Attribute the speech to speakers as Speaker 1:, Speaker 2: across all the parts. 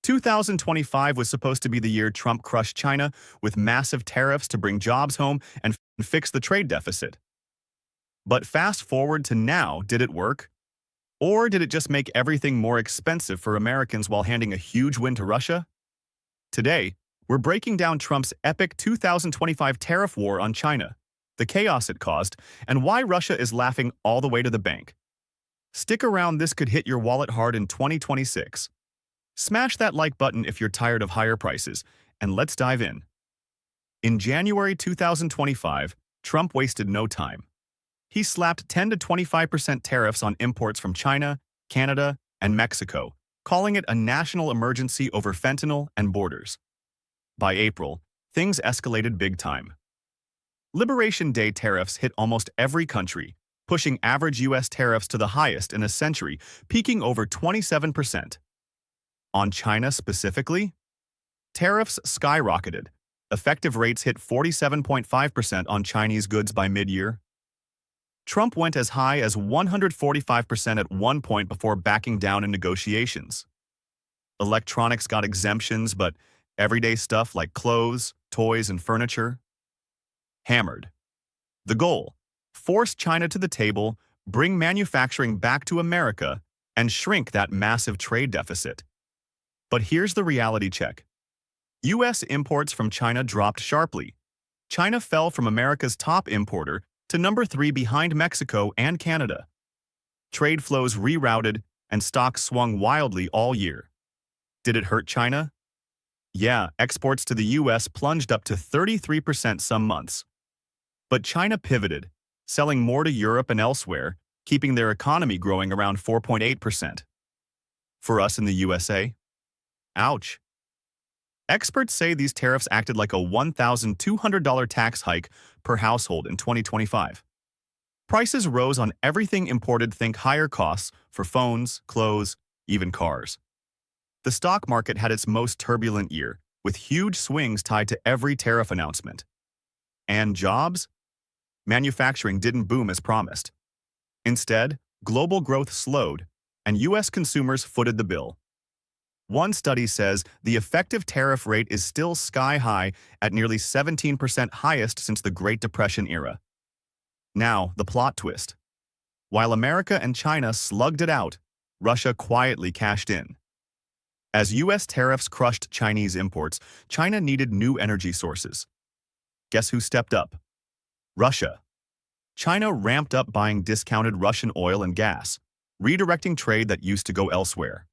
Speaker 1: 2025 was supposed to be the year Trump crushed China with massive tariffs to bring jobs home and fix the trade deficit. But fast forward to now, did it work? Or did it just make everything more expensive for Americans while handing a huge win to Russia? Today, we're breaking down Trump's epic 2025 tariff war on China, the chaos it caused, and why Russia is laughing all the way to the bank. Stick around, this could hit your wallet hard in 2026. Smash that like button if you're tired of higher prices, and let's dive in. In January 2025, Trump wasted no time. He slapped 10 to 25% tariffs on imports from China, Canada, and Mexico, calling it a national emergency over fentanyl and borders. By April, things escalated big time. Liberation Day tariffs hit almost every country, pushing average U.S. tariffs to the highest in a century, peaking over 27%. On China specifically, tariffs skyrocketed. Effective rates hit 47.5% on Chinese goods by mid-year. Trump went as high as 145% at one point before backing down in negotiations. Electronics got exemptions, but everyday stuff like clothes, toys, and furniture hammered. The goal: force China to the table, bring manufacturing back to America, and shrink that massive trade deficit. But here's the reality check. U.S. imports from China dropped sharply. China fell from America's top importer to number 3 behind Mexico and Canada. Trade flows rerouted and stocks swung wildly all year. Did it hurt China? Yeah, exports to the U.S. plunged up to 33% some months. But China pivoted, selling more to Europe and elsewhere, keeping their economy growing around 4.8%. For us in the USA? Ouch. Experts say these tariffs acted like a $1,200 tax hike per household in 2025. Prices rose on everything imported, think higher costs for phones, clothes, even cars. The stock market had its most turbulent year, with huge swings tied to every tariff announcement. And jobs? Manufacturing didn't boom as promised. Instead, global growth slowed, and U.S. consumers footed the bill. One study says the effective tariff rate is still sky-high at nearly 17%, highest since the Great Depression era. Now, the plot twist. While America and China slugged it out, Russia quietly cashed in. As U.S. tariffs crushed Chinese imports, China needed new energy sources. Guess who stepped up? Russia. China ramped up buying discounted Russian oil and gas, redirecting trade that used to go elsewhere.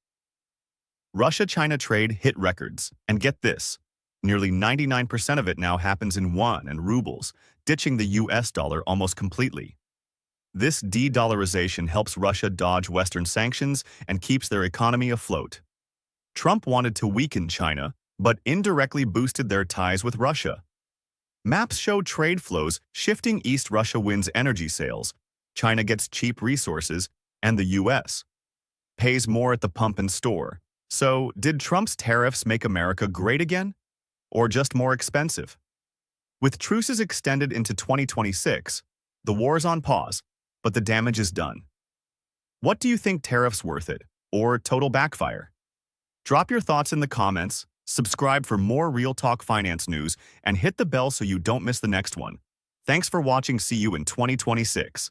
Speaker 1: Russia-China trade hit records, and get this, nearly 99% of it now happens in yuan and rubles, ditching the US dollar almost completely. This de-dollarization helps Russia dodge Western sanctions and keeps their economy afloat. Trump wanted to weaken China, but indirectly boosted their ties with Russia. Maps show trade flows shifting east. Russia wins energy sales, China gets cheap resources, and the US pays more at the pump and store. So, did Trump's tariffs make America great again? Or just more expensive? With truces extended into 2026, the war's on pause, but the damage is done. What do you think, tariffs worth it, or total backfire? Drop your thoughts in the comments, subscribe for more Real Talk Finance news, and hit the bell so you don't miss the next one. Thanks for watching. See you in 2026.